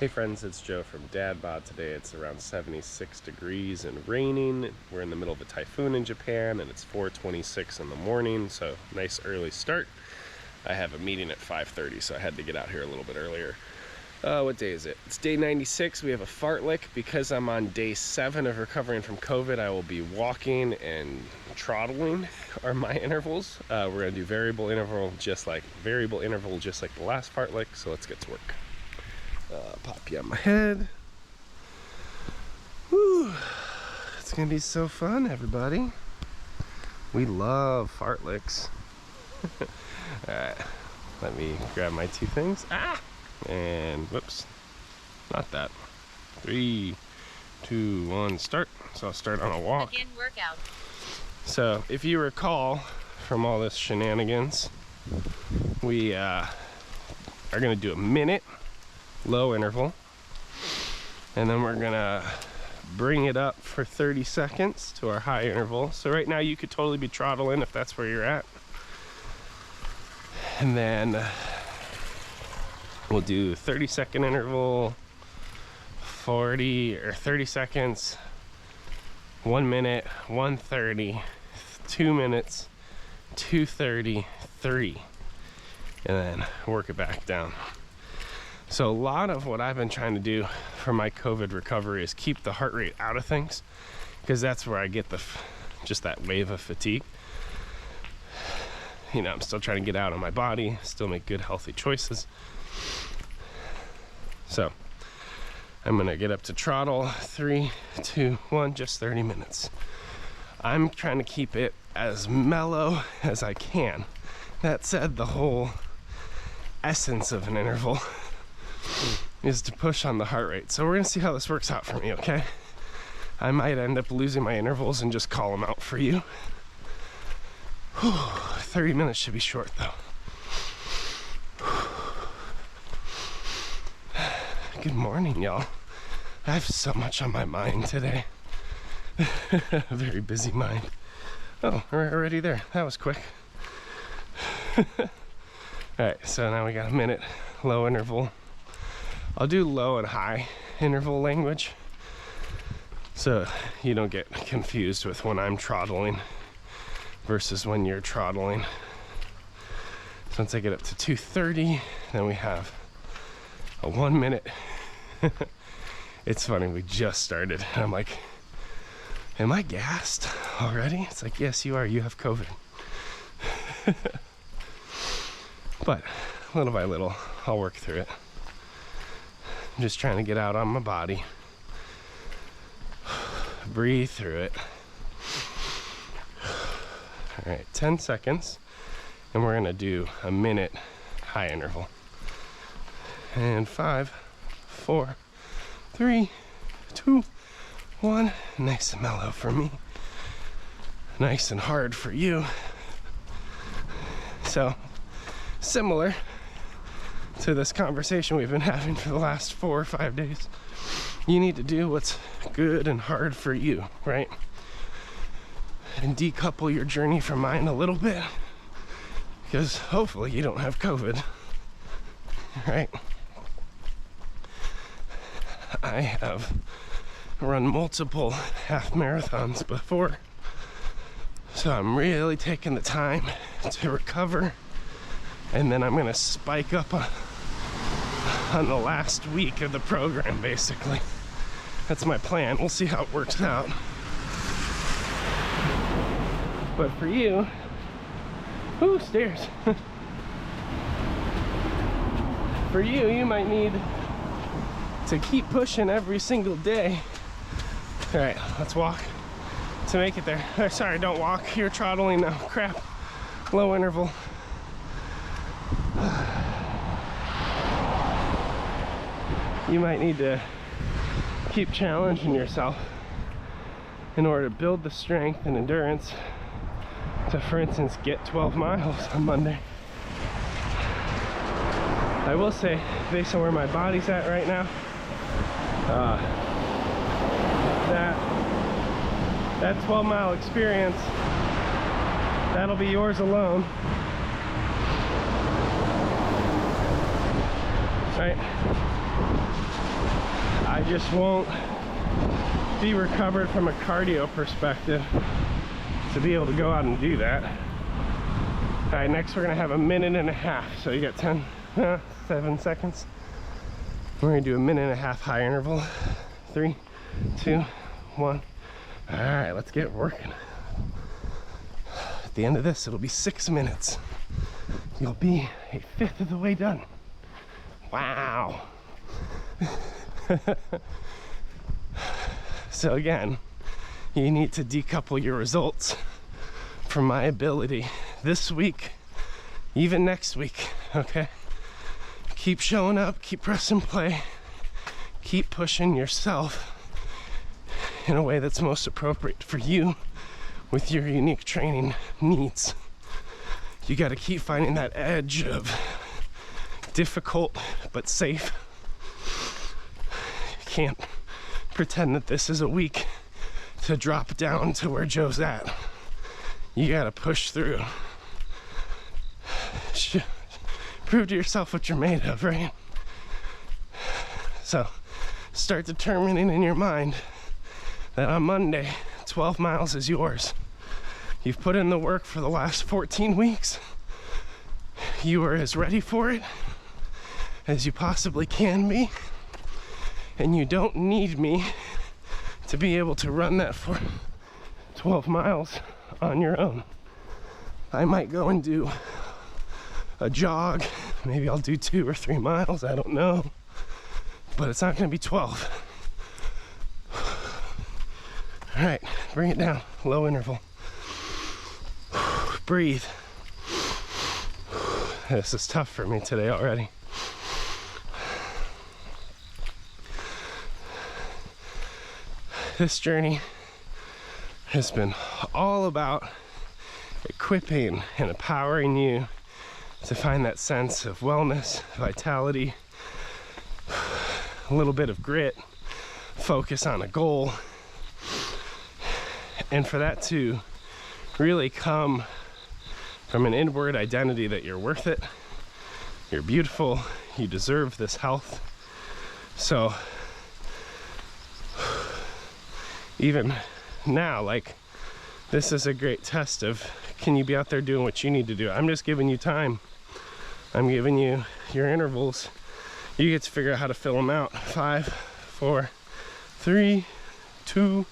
Hey friends, it's Joe from DadBod. Today it's around 76 degrees and raining. We're in the middle of a typhoon in Japan and it's 4:26 in the morning, so nice early start. I have a meeting at 5:30, so I had to get out here a little bit earlier. What day is it? It's day 96. We have a Fartlek. Because I'm on day 7 of recovering from COVID, I will be walking and throttling are my intervals. We're gonna do variable interval just like the last Fartlek, so let's get to work. Pop you on my head. Whew. It's gonna be so fun, everybody. We love fartleks. Alright, let me grab my 2 things. And whoops, not that. 3, 2, 1, start. So I'll start on a walk. Begin workout. So if you recall from all this shenanigans, we are gonna do a minute low interval, and then we're gonna bring it up for 30 seconds to our high interval. So right now you could totally be throttling if that's where you're at, and then we'll do 30-second interval, 40 or 30 seconds, 1 minute, 1:30, 2 minutes, 2:30, 3, and then work it back down. So a lot of what I've been trying to do for my COVID recovery is keep the heart rate out of things, because that's where I get just that wave of fatigue. You know, I'm still trying to get out of my body, still make good healthy choices. So I'm gonna get up to throttle. 3, 2, 1, just 30 minutes. I'm trying to keep it as mellow as I can. That said, the whole essence of an interval is to push on the heart rate. So we're gonna see how this works out for me, okay? I might end up losing my intervals and just call them out for you. 30 minutes should be short though. Good morning, y'all. I have so much on my mind today. A very busy mind. Oh, we're already there. That was quick. Alright, so now we got a minute low interval. I'll do low and high interval language, so you don't get confused with when I'm throttling versus when you're throttling. So once I get up to 2:30, then we have a 1 minute. It's funny, we just started and I'm like, am I gassed already? It's like, yes you are, you have COVID. But little by little I'll work through it. I'm just trying to get out on my body, breathe through it. All right, 10 seconds, and we're gonna do a minute high interval. And 5, 4, 3, 2, 1. Nice and mellow for me, nice and hard for you. So similar to this conversation we've been having for the last 4 or 5 days, you need to do what's good and hard for you, right? And decouple your journey from mine a little bit, because hopefully you don't have COVID, right? I have run multiple half marathons before, so I'm really taking the time to recover, and then I'm gonna spike up on the last week of the program, basically. That's my plan. We'll see how it works out. But for you, ooh, stairs. For you, you might need to keep pushing every single day. All right, let's walk to make it there. Oh, sorry, don't walk. You're throttling now. Crap. Low interval. You might need to keep challenging yourself in order to build the strength and endurance to, for instance, get 12 miles on Monday. I will say, based on where my body's at right now, that 12-mile experience, that'll be yours alone. Right? just won't be recovered from a cardio perspective to be able to go out and do that. All right, next we're gonna have a 1.5 minutes. So you got 7 seconds. We're gonna do a 1.5 minute high interval. 3, 2, 1. All right, let's get working. At the end of this, it'll be 6 minutes. You'll be 1/5 of the way done. Wow. So again, you need to decouple your results from my ability this week, even next week, okay? Keep showing up, keep pressing play, keep pushing yourself in a way that's most appropriate for you with your unique training needs. You got to keep finding that edge of difficult but safe. You can't pretend that this is a week to drop down to where Joe's at. You got to push through. Prove to yourself what you're made of, right? So start determining in your mind that on Monday, 12 miles is yours. You've put in the work for the last 14 weeks. You are as ready for it as you possibly can be. And you don't need me to be able to run that for 12 miles on your own. I might go and do a jog. Maybe I'll do 2 or 3 miles, I don't know. But it's not gonna be 12. All right, bring it down, low interval. Breathe. This is tough for me today already. This journey has been all about equipping and empowering you to find that sense of wellness, vitality, a little bit of grit, focus on a goal, and for that to really come from an inward identity that you're worth it, you're beautiful, you deserve this health. So even now, like, this is a great test of, can you be out there doing what you need to do? I'm just giving you time. I'm giving you your intervals. You get to figure out how to fill them out. 5, 4, 3, 2,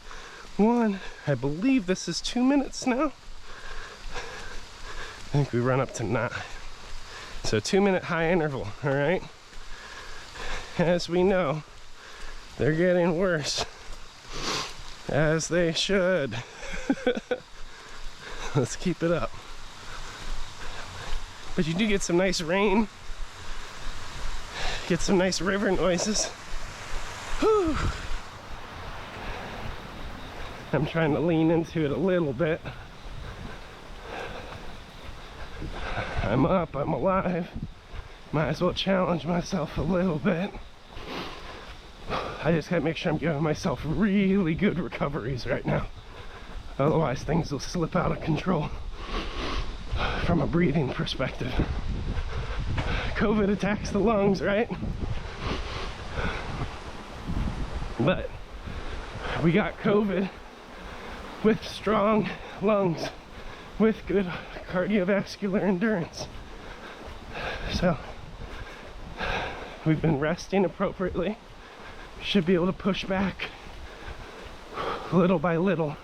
1. I believe this is 2 minutes now. I think we run up to 9. So 2 minute high interval, all right? As we know, they're getting worse. As they should. Let's keep it up. But you do get some nice rain. Get some nice river noises. Whew. I'm trying to lean into it a little bit. I'm up, I'm alive. Might as well challenge myself a little bit. I just gotta make sure I'm giving myself really good recoveries right now. Otherwise things will slip out of control from a breathing perspective. COVID attacks the lungs, right? But we got COVID with strong lungs, with good cardiovascular endurance. So we've been resting appropriately. Should be able to push back little by little.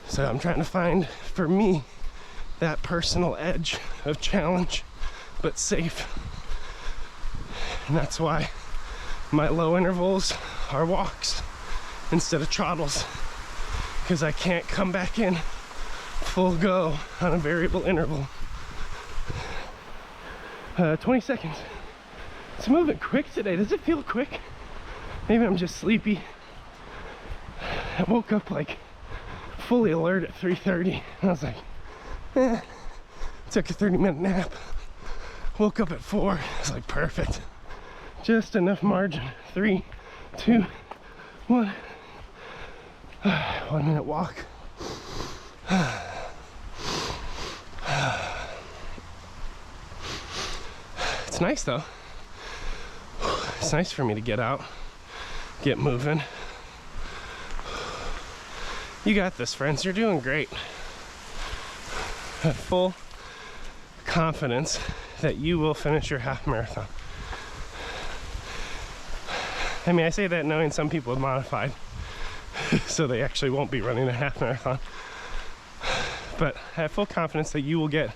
So I'm trying to find, for me, that personal edge of challenge, but safe. And that's why my low intervals are walks instead of trottles, because I can't come back in full go on a variable interval. 20 seconds. It's moving quick today. Does it feel quick? Maybe I'm just sleepy. I woke up like fully alert at 3:30. I was like, took a 30-minute nap. Woke up at 4. I was like, perfect. Just enough margin. 3, 2, 1. 1 minute walk. It's nice though. it's nice for me to get out, get moving. You got this, friends. You're doing great. Have full confidence that you will finish your half marathon. I mean, I say that knowing some people have modified, so they actually won't be running a half marathon. But I have full confidence that you will get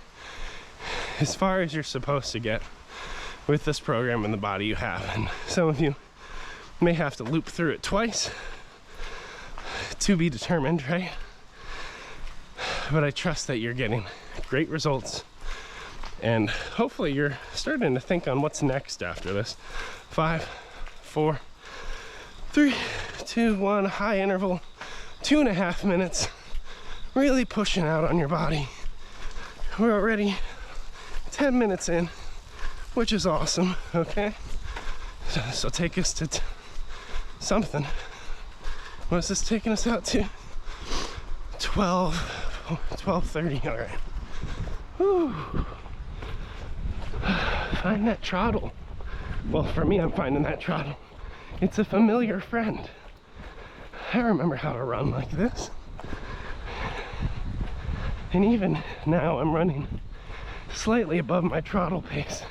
as far as you're supposed to get with this program and the body you have. And some of you may have to loop through it twice, to be determined, right? But I trust that you're getting great results, and hopefully you're starting to think on what's next after this. 5, 4, 3, 2, 1, high interval, 2.5 minutes, really pushing out on your body. We're already 10 minutes in, which is awesome, okay? So this will take us to something. What is this taking us out to? 12:30, all right. Whew. Find that trottle. Well, for me, I'm finding that trottle. It's a familiar friend. I remember how to run like this. And even now I'm running slightly above my trottle pace.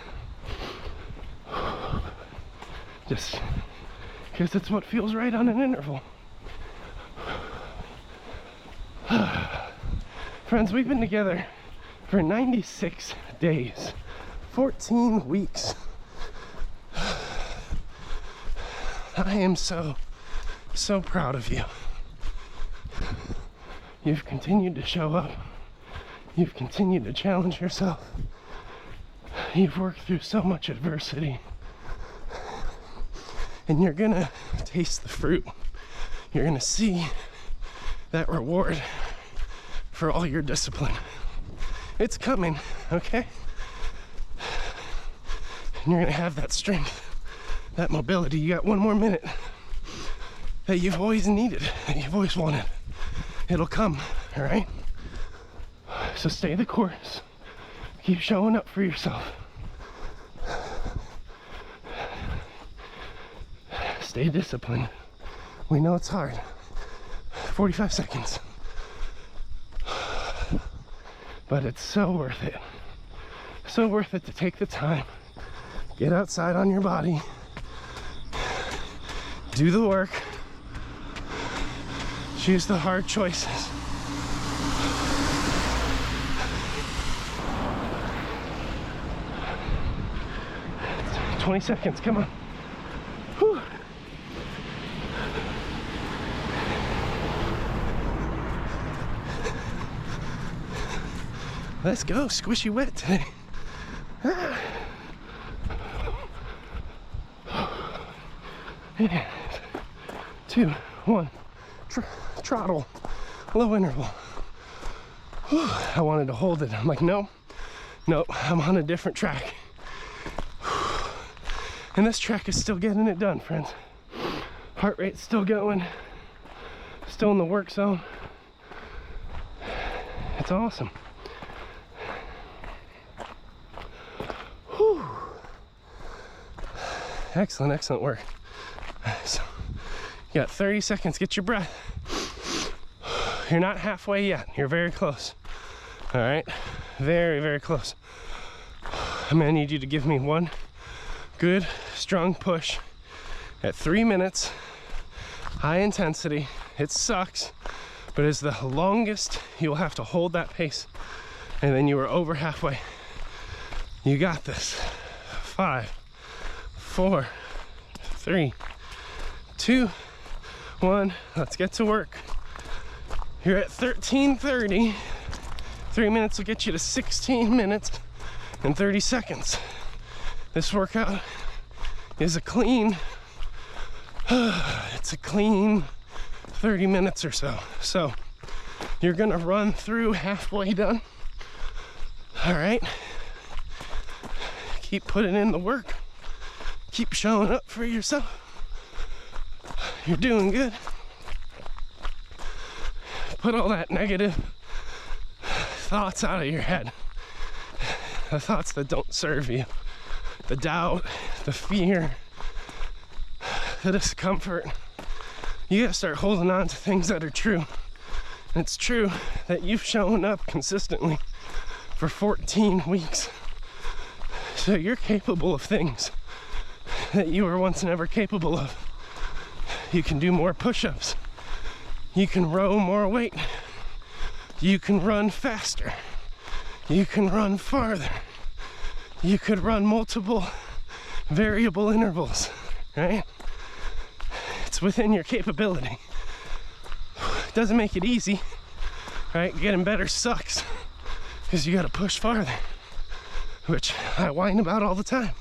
Just because it's what feels right on an interval. Friends, we've been together for 96 days, 14 weeks. I am so proud of you. You've continued to show up. You've continued to challenge yourself. You've worked through so much adversity. And you're gonna taste the fruit. You're gonna see that reward for all your discipline. It's coming, okay? And you're gonna have that strength, that mobility. You got 1 more minute that you've always needed, that you've always wanted. It'll come, all right? So stay the course. Keep showing up for yourself. Stay disciplined. We know it's hard. 45 seconds. But it's so worth it. So worth it to take the time. Get outside on your body. Do the work. Choose the hard choices. It's 20 seconds, come on. Whew. Let's go, squishy wet today. And 2, 1, trottle, low interval. Whew. I wanted to hold it. I'm like, no, I'm on a different track. And this track is still getting it done, friends. Heart rate's still going, still in the work zone. It's awesome. Whew. Excellent work. So, you got 30 seconds, get your breath. You're not halfway yet, you're very close. All right, very close. I'm gonna need you to give me one good, strong push at 3 minutes, high intensity. It sucks, but it's the longest you'll have to hold that pace, and then you are over halfway. You got this. 5, 4, 3, 2, 1. Let's get to work. You're at 13:30. 3 minutes will get you to 16 minutes and 30 seconds. This workout is a clean, it's a clean 30 minutes or so. So you're gonna run through halfway done. All right. Keep putting in the work. Keep showing up for yourself. You're doing good. Put all that negative thoughts out of your head. The thoughts that don't serve you. The doubt, the fear, the discomfort. You gotta start holding on to things that are true. And it's true that you've shown up consistently for 14 weeks. So you're capable of things that you were once never capable of. You can do more push-ups. You can row more weight. You can run faster. You can run farther. You could run multiple variable intervals, right? It's within your capability. It doesn't make it easy, right? Getting better sucks because you got to push farther, which I whine about all the time.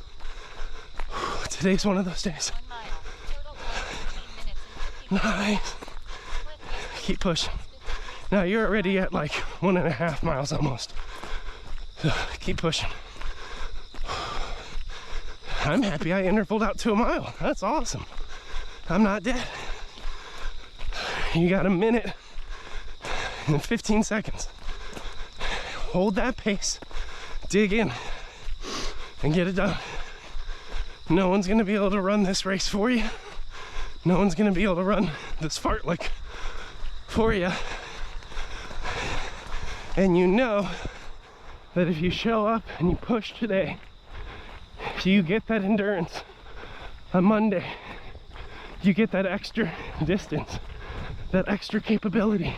Today's one of those days. Nice. Keep pushing. Now you're already at like 1.5 miles almost. So keep pushing. I'm happy I intervaled out to a mile. That's awesome. I'm not dead. You got 1 minute and 15 seconds. Hold that pace, dig in, and get it done. No one's gonna be able to run this race for you. No one's gonna be able to run this fartlek for you. And you know that if you show up and you push today, you get that endurance on Monday. You get that extra distance, that extra capability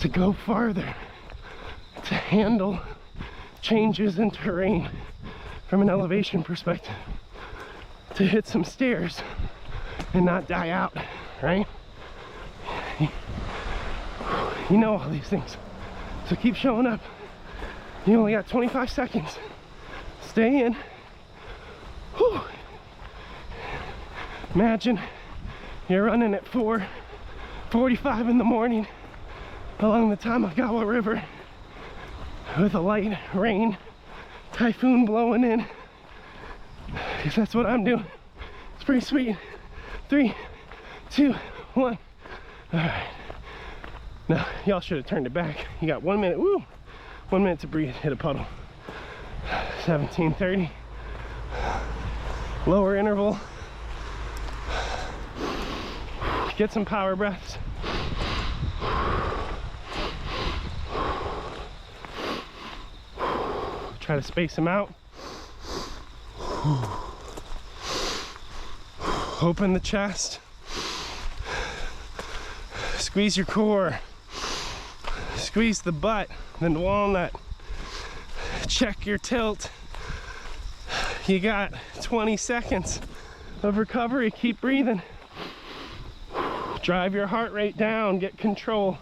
to go farther, to handle changes in terrain from an elevation perspective, to hit some stairs and not die out, right? You know all these things. So keep showing up. You only got 25 seconds. Stay in. Whew. Imagine you're running at 4:45 in the morning along the Tamagawa River with a light rain, typhoon blowing in. Because that's what I'm doing. It's pretty sweet. 3, 2, 1. All right. Now, y'all should have turned it back. You got 1 minute. Woo! 1 minute to breathe. Hit a puddle. 17:30. Lower interval. Get some power breaths. Try to space them out. Open the chest. Squeeze your core. Squeeze the butt, then walnut. Check your tilt. You got 20 seconds of recovery. Keep breathing. Drive your heart rate down. Get control.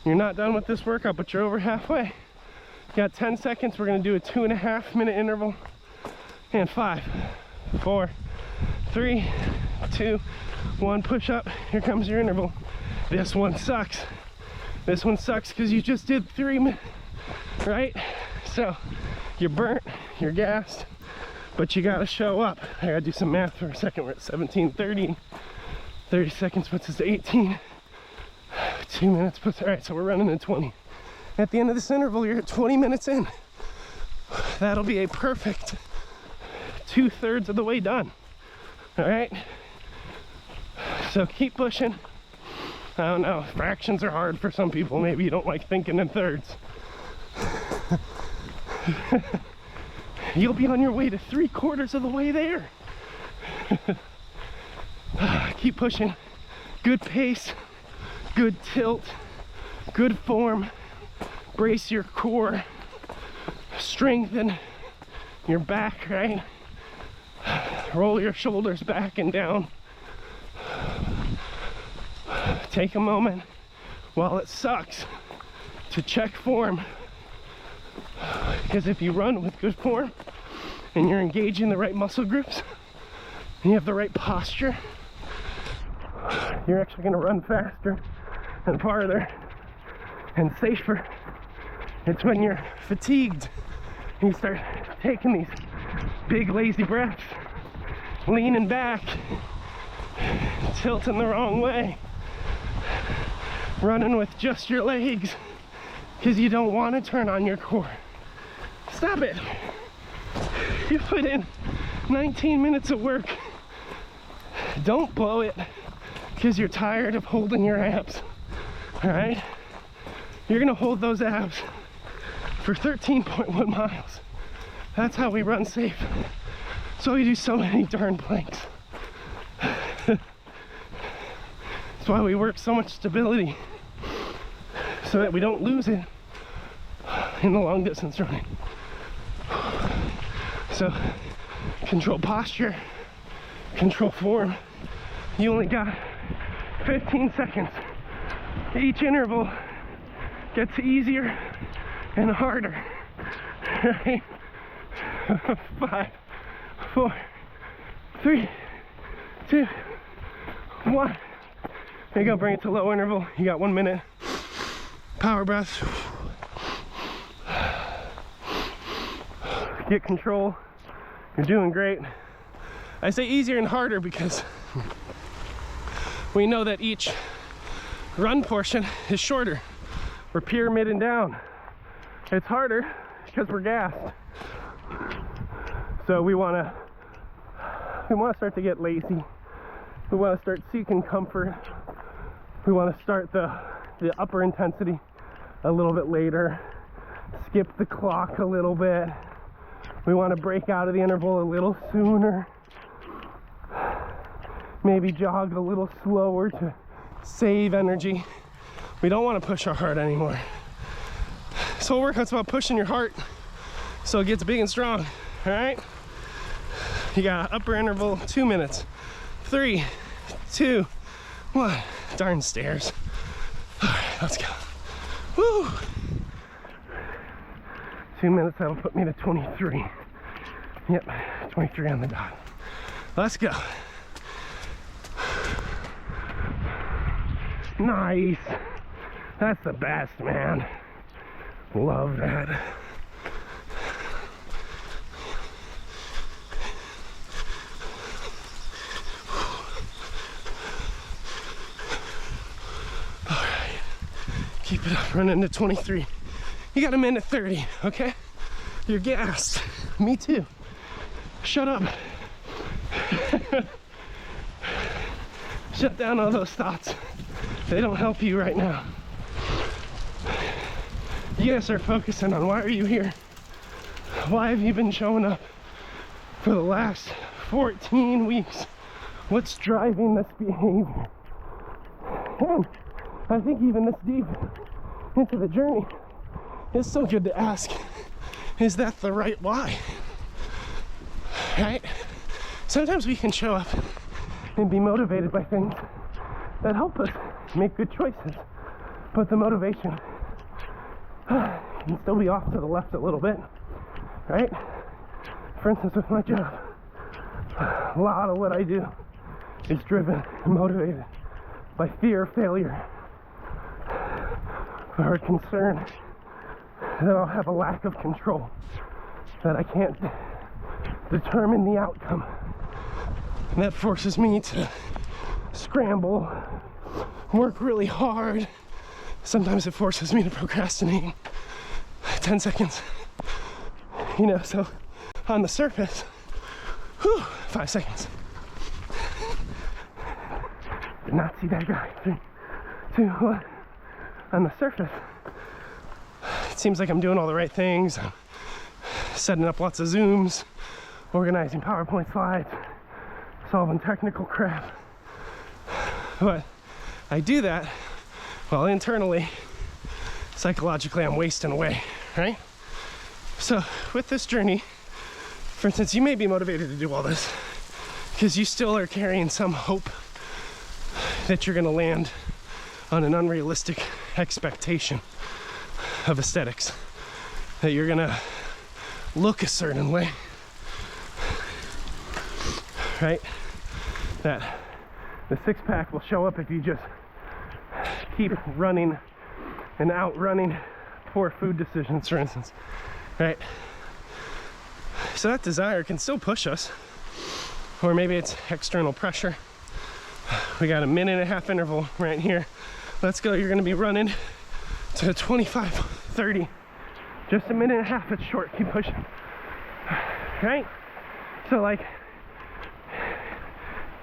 You're not done with this workout, but you're over halfway. You got 10 seconds. We're going to do a 2.5 minute interval. And 5, 4, 3, 2, 1. Push up. Here comes your interval. This one sucks. This one sucks because you just did 3 minutes, right? So you're burnt, you're gassed, but you gotta show up. I gotta do some math for a second. We're at 17:30. 30 seconds puts us to 18. 2 minutes puts, all right, so we're running at 20. At the end of this interval, you're at 20 minutes in. That'll be a perfect 2/3 of the way done. All right? So keep pushing. I don't know, fractions are hard for some people. Maybe you don't like thinking in thirds. You'll be on your way to 3/4 of the way there. Keep pushing. Good pace, good tilt, good form. Brace your core. Strengthen your back, right? Roll your shoulders back and down. Take a moment while it sucks to check form, because if you run with good form and you're engaging the right muscle groups and you have the right posture, you're actually going to run faster and farther and safer. It's when you're fatigued and you start taking these big lazy breaths, leaning back, tilting the wrong way, running with just your legs because you don't want to turn on your core. Stop it. You put in 19 minutes of work Don't blow it because you're tired of holding your abs. All right? You're gonna hold those abs for 13.1 miles. That's how we run safe. So we do so many darn planks. That's why we work so much stability, so that we don't lose it in the long distance running. So control posture, control form. You only got 15 seconds. Each interval gets easier and harder. Right? 5, 4, 3, 2, 1. There you go, bring it to low interval. You got 1 minute. Power breath. Get control. You're doing great. I say easier and harder because we know that each run portion is shorter. We're pyramiding down. It's harder because we're gassed. So we want to start to get lazy. We want to start seeking comfort. We want to start the upper intensity a little bit later. Skip the clock a little bit. We want to break out of the interval a little sooner. Maybe jog a little slower to save energy. We don't want to push our heart anymore. So whole workout's about pushing your heart so it gets big and strong. All right? You got upper interval, 2 minutes. 3, 2, 1. Darn stairs. All right, let's go. Woo! 2 minutes, that'll put me to 23. Yep, 23 on the dot. Let's go. Nice. That's the best, man. Love that. All right. Keep it up, running to 23. You got 1:30, okay? You're gassed. Me too. Shut up. Shut down all those thoughts. They don't help you right now. You gotta start focusing on why are you here? Why have you been showing up for the last 14 weeks? What's driving this behavior? And I think even this deep into the journey, it's so good to ask, is that the right why? Right? Sometimes we can show up and be motivated by things that help us make good choices, but the motivation can still be off to the left a little bit, right? For instance, with my job, a lot of what I do is driven and motivated by fear of failure, or a concern that I'll have a lack of control, that I can't determine the outcome. And that forces me to scramble, work really hard. Sometimes it forces me to procrastinate. 10 seconds. You know, so on the surface, 5 seconds. Did not see that guy. 3, 2, 1. On the surface, it seems like I'm doing all the right things. I'm setting up lots of Zooms, organizing PowerPoint slides, solving technical crap. But I do that while internally, psychologically, I'm wasting away, right? So with this journey, for instance, you may be motivated to do all this because you still are carrying some hope that you're gonna land on an unrealistic expectation of aesthetics, that you're gonna look a certain way, right? That the six-pack will show up if you just keep running and outrunning poor food decisions, for instance, right? So that desire can still push us, or maybe it's external pressure. We got a 1.5-minute interval right here. Let's go. You're gonna be running to 25, 30. Just a 1.5 minutes, it's short, keep pushing. Right? So like,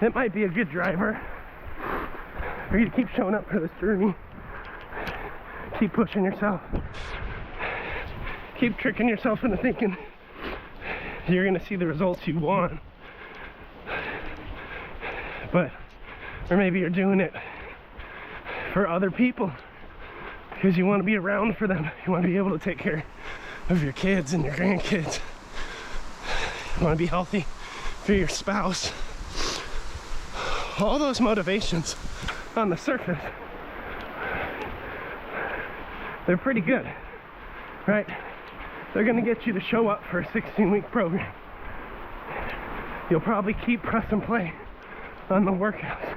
it might be a good driver for you to keep showing up for this journey. Keep pushing yourself. Keep tricking yourself into thinking you're gonna see the results you want. But, or maybe you're doing it for other people because you want to be around for them. You want to be able to take care of your kids and your grandkids. You want to be healthy for your spouse. All those motivations on the surface, they're pretty good, right? They're gonna get you to show up for a 16-week program. You'll probably keep press and play on the workouts,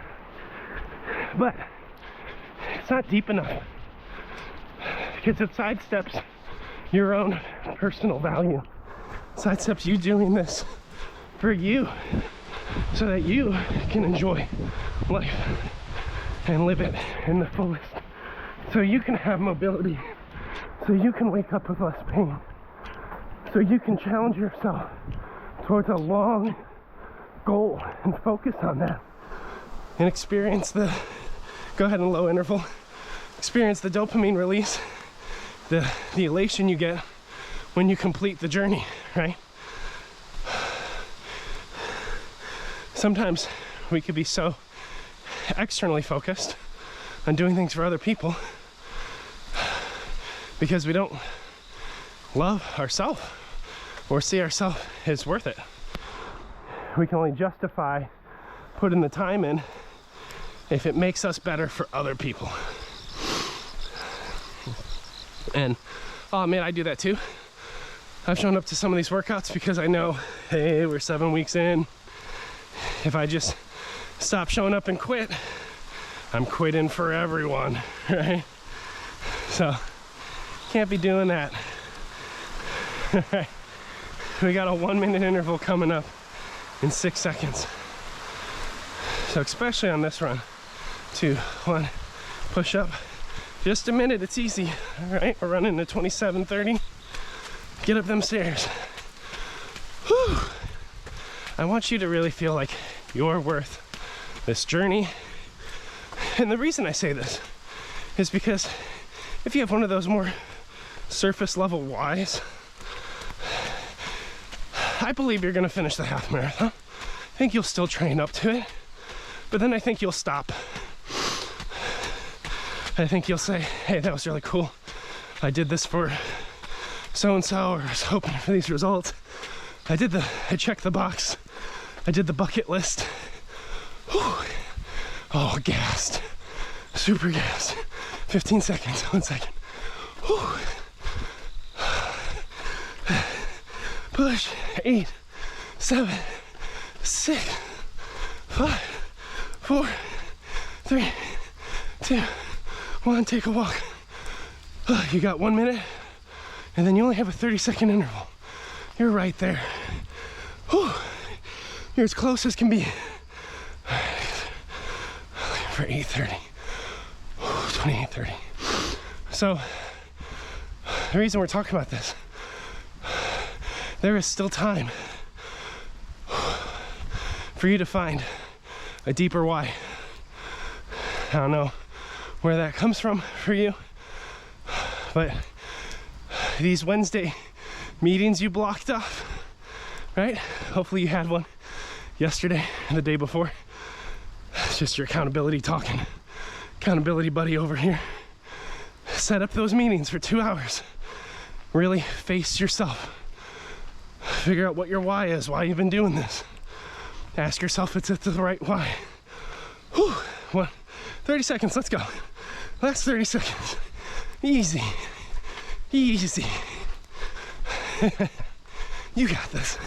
but it's not deep enough because it sidesteps your own personal value, sidesteps you doing this for you so that you can enjoy life and live it in the fullest, so you can have mobility, so you can wake up with less pain, so you can challenge yourself towards a long goal and focus on that and experience the, go ahead and low interval, experience the dopamine release, the elation you get when you complete the journey, right? Sometimes we could be so externally focused on doing things for other people because we don't love ourselves or see ourselves as worth it. We can only justify putting the time in if it makes us better for other people. And oh man, I do that too. I've shown up to some of these workouts because I know, hey, we're 7 weeks in. If I just stop showing up and quit, I'm quitting for everyone, right? So, can't be doing that. We got a 1-minute interval coming up in 6 seconds. So especially on this run, 2, 1, push up. Just a minute, it's easy. All right, we're running to 27:30. Get up them stairs. Whew. I want you to really feel like you're worth this journey. And the reason I say this is because if you have one of those more surface level whys, I believe you're gonna finish the half marathon. I think you'll still train up to it, but then I think you'll stop. I think you'll say, hey, that was really cool. I did this for so-and-so, or I was hoping for these results. I checked the box. I did the bucket list. Whew. Oh, gassed. Super gassed. 15 seconds, 1 second. Whew. Push. 8, 7, 6, 5, 4, 3, 2, 1. Take a walk. You got 1 minute, and then you only have a 30-second interval. You're right there. Whew. You're as close as can be. For 8:30. 28:30. So, the reason we're talking about this, there is still time for you to find a deeper why. I don't know where that comes from for you, but these Wednesday meetings you blocked off, right? Hopefully you had one yesterday and the day before. It's just your accountability talking. Accountability buddy over here. Set up those meetings for 2 hours. Really face yourself. Figure out what your why is, why you've been doing this. Ask yourself if it's the right why. Whew. 30 seconds, let's go. Last 30 seconds. Easy. Easy. You got this.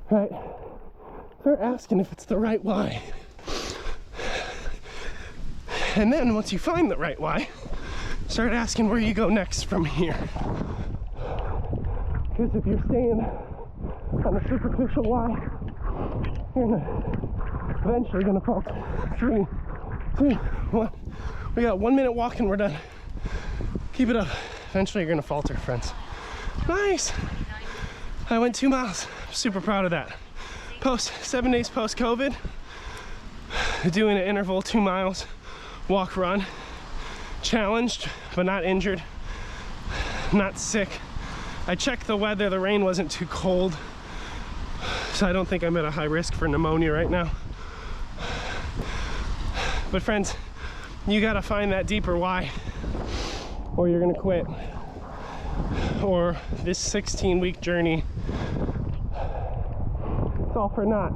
Right? Start asking if it's the right why. And then once you find the right why, start asking where you go next from here. Because if you're staying on a superficial why, you're eventually gonna fall. 3, 2, 1. We got 1 minute walk and we're done. Keep it up. Eventually you're gonna falter, friends. Nice. I went 2 miles. Super proud of that. 7 days post-COVID. doing an interval 2 miles, walk, run, challenged, but not injured, not sick. I checked the weather, the rain wasn't too cold, so I don't think I'm at a high risk for pneumonia right now. But friends, you gotta find that deeper why, or you're gonna quit. Or this 16-week journey, it's all for naught.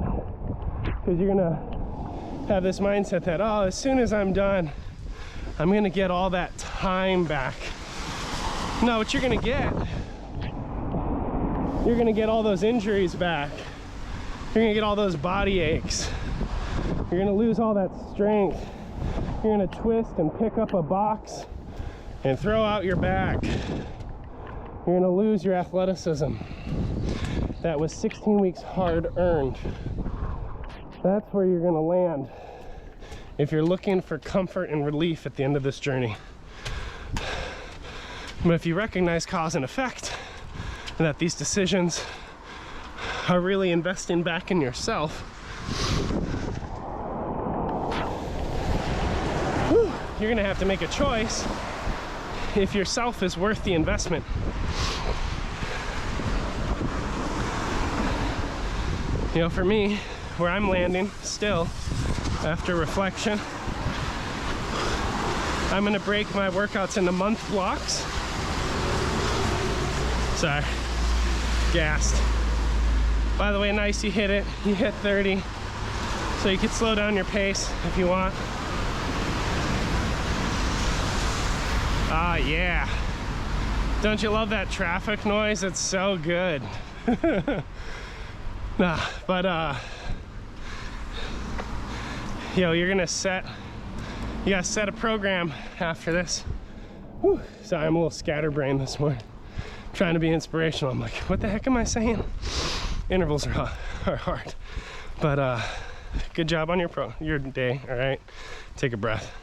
Because you're gonna have this mindset that, oh, as soon as I'm done, I'm gonna get all that time back. No, what you're gonna get all those injuries back. You're gonna get all those body aches. You're gonna lose all that strength. You're gonna twist and pick up a box and throw out your back. You're gonna lose your athleticism. That was 16 weeks hard earned. That's where you're gonna land if you're looking for comfort and relief at the end of this journey. But if you recognize cause and effect, and that these decisions are really investing back in yourself, you're gonna have to make a choice if yourself is worth the investment. You know, for me, where I'm landing still, after reflection, I'm gonna break my workouts into month blocks. Sorry, gassed. By the way, nice, you hit it. You hit 30, so you can slow down your pace if you want. Ah, yeah. Don't you love that traffic noise? It's so good. Nah, but yo, you gotta set a program after this. Whew. Sorry, I'm a little scatterbrained this morning. Trying to be inspirational. I'm like, what the heck am I saying? Intervals are hard. But good job on your day, all right? Take a breath.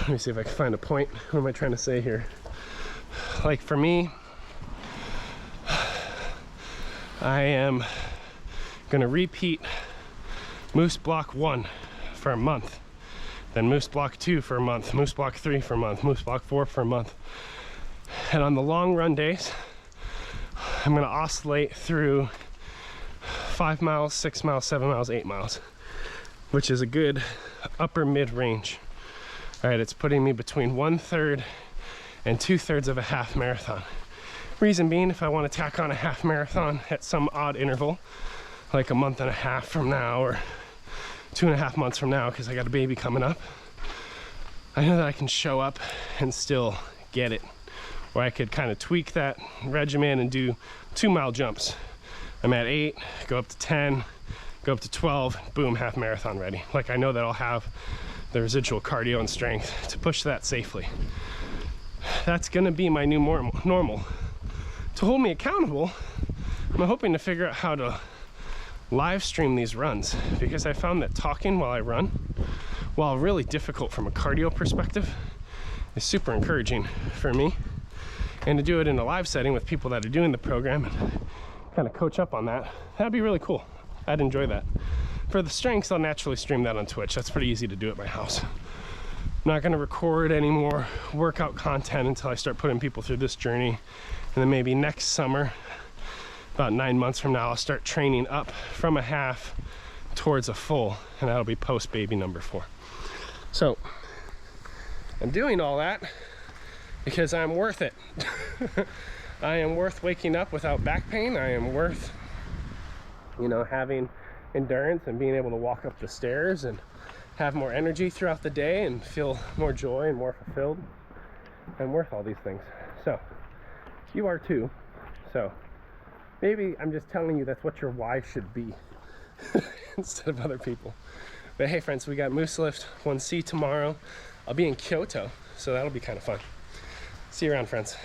Let me see if I can find a point. What am I trying to say here? Like for me, I am gonna repeat Moose Block 1 for a month, then Moose Block 2 for a month, Moose Block 3 for a month, Moose Block 4 for a month. And on the long run days, I'm gonna oscillate through 5 miles, 6 miles, 7 miles, 8 miles, which is a good upper mid range. All right, it's putting me between 1/3 and 2/3 of a half marathon. Reason being, if I want to tack on a half marathon at some odd interval, like a month and a half from now or 2.5 months from now, because I got a baby coming up, I know that I can show up and still get it. Or I could kind of tweak that regimen and do 2-mile jumps. I'm at 8, go up to 10, go up to 12, boom, half marathon ready. Like I know that I'll have the residual cardio and strength to push that safely. That's gonna be my new normal. To hold me accountable, I'm hoping to figure out how to live stream these runs, because I found that talking while I run, while really difficult from a cardio perspective, is super encouraging for me. And to do it in a live setting with people that are doing the program and kind of coach up on that, that'd be really cool. I'd enjoy that. For the strengths, I'll naturally stream that on Twitch. That's pretty easy to do at my house. I'm not gonna record any more workout content until I start putting people through this journey. And then maybe next summer, about 9 months from now, I'll start training up from a half towards a full, and that'll be post baby number 4. So I'm doing all that because I'm worth it. I am worth waking up without back pain. I am worth, you know, having endurance and being able to walk up the stairs and have more energy throughout the day and feel more joy and more fulfilled. I'm worth all these things. So you are too. So maybe I'm just telling you that's what your why should be instead of other people. But hey friends, we got Moose Lift 1C tomorrow. I'll be in Kyoto, so that'll be kind of fun. See you around, friends.